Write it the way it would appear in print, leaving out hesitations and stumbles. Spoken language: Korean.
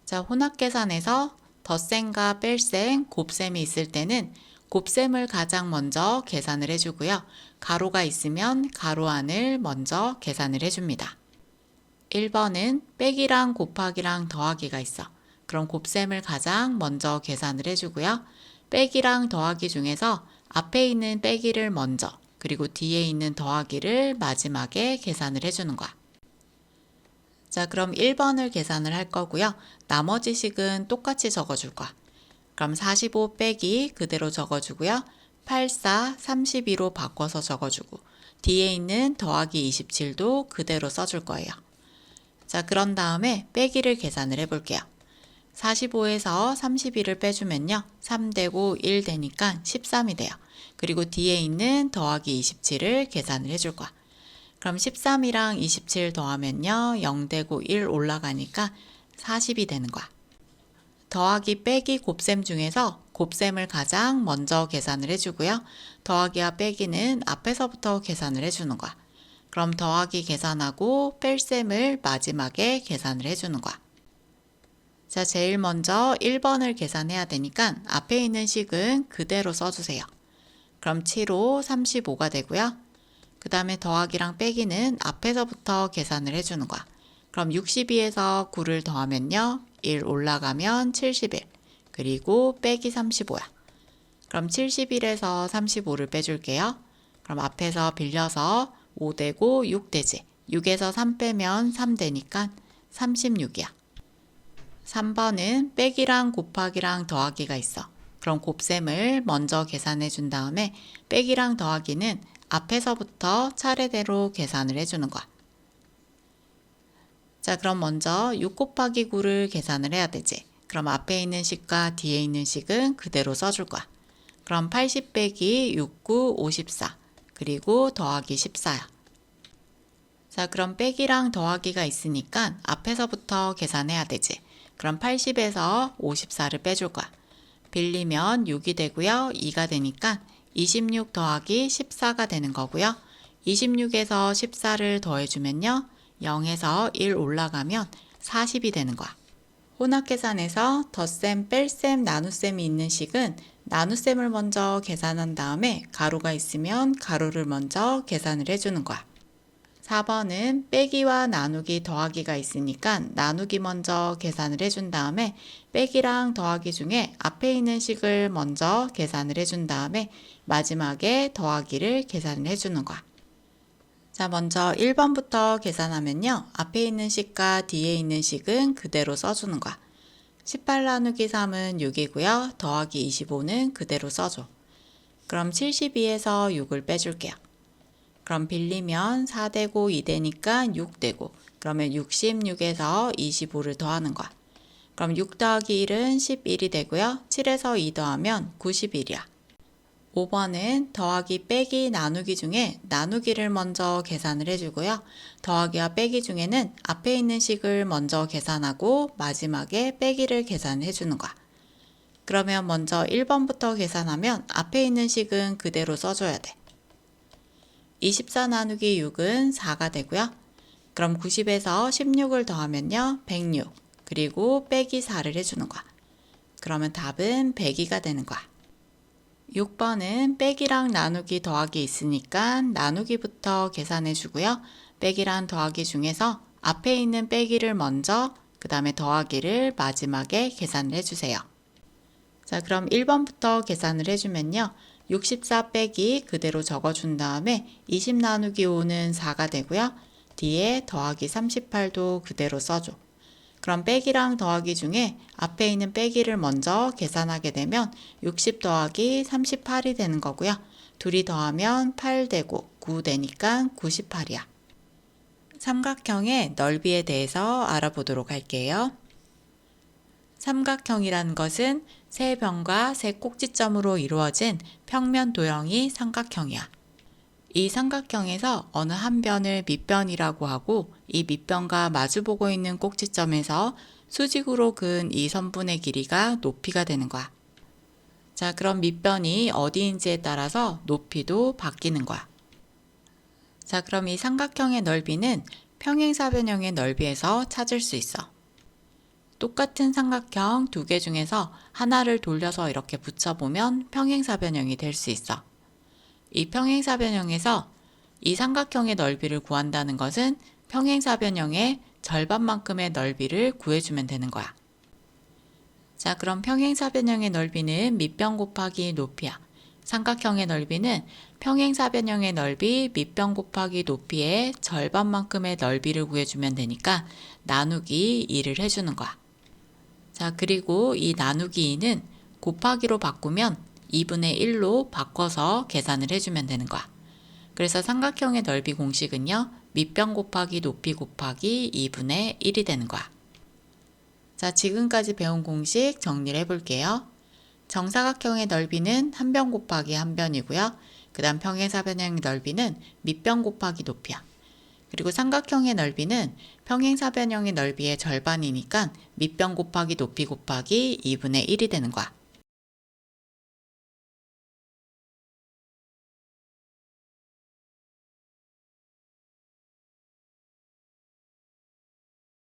자, 혼합계산에서 덧셈과 뺄셈, 곱셈이 있을 때는 곱셈을 가장 먼저 계산을 해주고요. 가로가 있으면 가로 안을 먼저 계산을 해줍니다. 1번은 빼기랑 곱하기랑 더하기가 있어. 그럼 곱셈을 가장 먼저 계산을 해주고요. 빼기랑 더하기 중에서 앞에 있는 빼기를 먼저, 그리고 뒤에 있는 더하기를 마지막에 계산을 해주는 거야. 자, 그럼 1번을 계산을 할 거고요. 나머지 식은 똑같이 적어줄 거야. 그럼 45 빼기 그대로 적어주고요. 84, 32로 바꿔서 적어주고 뒤에 있는 더하기 27도 그대로 써줄 거예요. 자, 그런 다음에 빼기를 계산을 해볼게요. 45에서 32를 빼주면요. 3되고 1 되니까 13이 돼요. 그리고 뒤에 있는 더하기 27을 계산을 해줄 거야. 그럼 13이랑 27 더하면요. 0 되고 1 올라가니까 40이 되는 거야. 더하기 빼기 곱셈 중에서 곱셈을 가장 먼저 계산을 해주고요. 더하기와 빼기는 앞에서부터 계산을 해주는 거야. 그럼 더하기 계산하고 뺄셈을 마지막에 계산을 해주는 거야. 자, 제일 먼저 1번을 계산해야 되니까 앞에 있는 식은 그대로 써주세요. 그럼 7호 35가 되고요. 그 다음에 더하기랑 빼기는 앞에서부터 계산을 해주는 거야. 그럼 62에서 9를 더하면요. 1 올라가면 71, 그리고 빼기 35야. 그럼 71에서 35를 빼줄게요. 그럼 앞에서 빌려서 5 되고 6 되지. 6에서 3 빼면 3 되니까 36이야. 3번은 빼기랑 곱하기랑 더하기가 있어. 그럼 곱셈을 먼저 계산해 준 다음에 빼기랑 더하기는 앞에서부터 차례대로 계산을 해주는 거야. 자, 그럼 먼저 6 곱하기 9를 계산을 해야 되지. 그럼 앞에 있는 식과 뒤에 있는 식은 그대로 써줄 거야. 그럼 80 빼기 6, 9, 54, 그리고 더하기 14야. 자, 그럼 빼기랑 더하기가 있으니까 앞에서부터 계산해야 되지. 그럼 80에서 54를 빼줄 거야. 빌리면 6이 되고요. 2가 되니까 26 더하기 14가 되는 거고요. 26에서 14를 더해주면요. 0에서 1 올라가면 40이 되는 거야. 혼합계산에서 덧셈, 뺄셈, 나눗셈이 있는 식은 나눗셈을 먼저 계산한 다음에 가로가 있으면 가로를 먼저 계산을 해주는 거야. 4번은 빼기와 나누기, 더하기가 있으니까 나누기 먼저 계산을 해준 다음에 빼기랑 더하기 중에 앞에 있는 식을 먼저 계산을 해준 다음에 마지막에 더하기를 계산을 해주는 거야. 자, 먼저 1번부터 계산하면요. 앞에 있는 식과 뒤에 있는 식은 그대로 써주는 거야. 18 나누기 3은 6이고요. 더하기 25는 그대로 써줘. 그럼 72에서 6을 빼줄게요. 그럼 빌리면 4 되고 2 되니까 6 되고, 그러면 66에서 25를 더하는 거야. 그럼 6 더하기 1은 11이 되고요. 7에서 2 더하면 91이야. 5번은 더하기, 빼기, 나누기 중에 나누기를 먼저 계산을 해주고요. 더하기와 빼기 중에는 앞에 있는 식을 먼저 계산하고 마지막에 빼기를 계산해 주는 거야. 그러면 먼저 1번부터 계산하면 앞에 있는 식은 그대로 써줘야 돼. 24 나누기 6은 4가 되고요. 그럼 90에서 16을 더하면요. 106, 그리고 빼기 4를 해주는 거야. 그러면 답은 102가 되는 거야. 6번은 빼기랑 나누기, 더하기 있으니까 나누기부터 계산해 주고요. 빼기랑 더하기 중에서 앞에 있는 빼기를 먼저, 그 다음에 더하기를 마지막에 계산을 해주세요. 자, 그럼 1번부터 계산을 해주면요. 64 빼기 그대로 적어준 다음에 20 나누기 5는 4가 되고요. 뒤에 더하기 38도 그대로 써줘. 그럼 빼기랑 더하기 중에 앞에 있는 빼기를 먼저 계산하게 되면 60 더하기 38이 되는 거고요. 둘이 더하면 8 되고 9 되니까 98이야. 삼각형의 넓이에 대해서 알아보도록 할게요. 삼각형이라는 것은 세 변과 세 꼭지점으로 이루어진 평면 도형이 삼각형이야. 이 삼각형에서 어느 한 변을 밑변이라고 하고 이 밑변과 마주보고 있는 꼭지점에서 수직으로 그은 이 선분의 길이가 높이가 되는 거야. 자, 그럼 밑변이 어디인지에 따라서 높이도 바뀌는 거야. 자, 그럼 이 삼각형의 넓이는 평행사변형의 넓이에서 찾을 수 있어. 똑같은 삼각형 두 개 중에서 하나를 돌려서 이렇게 붙여보면 평행사변형이 될 수 있어. 이 평행사변형에서 이 삼각형의 넓이를 구한다는 것은 평행사변형의 절반만큼의 넓이를 구해주면 되는 거야. 자, 그럼 평행사변형의 넓이는 밑변 곱하기 높이야. 삼각형의 넓이는 평행사변형의 넓이 밑변 곱하기 높이의 절반만큼의 넓이를 구해주면 되니까 나누기 2를 해주는 거야. 자, 그리고 이 나누기 2는 곱하기로 바꾸면 2분의 1로 바꿔서 계산을 해주면 되는 거야. 그래서 삼각형의 넓이 공식은요, 밑변 곱하기 높이 곱하기 2분의 1이 되는 거야. 자, 지금까지 배운 공식 정리를 해볼게요. 정사각형의 넓이는 한 변 곱하기 한 변이고요. 그 다음 평행사변형의 넓이는 밑변 곱하기 높이야. 그리고 삼각형의 넓이는 평행사변형의 넓이의 절반이니까 밑변 곱하기 높이 곱하기 2분의 1이 되는 거야.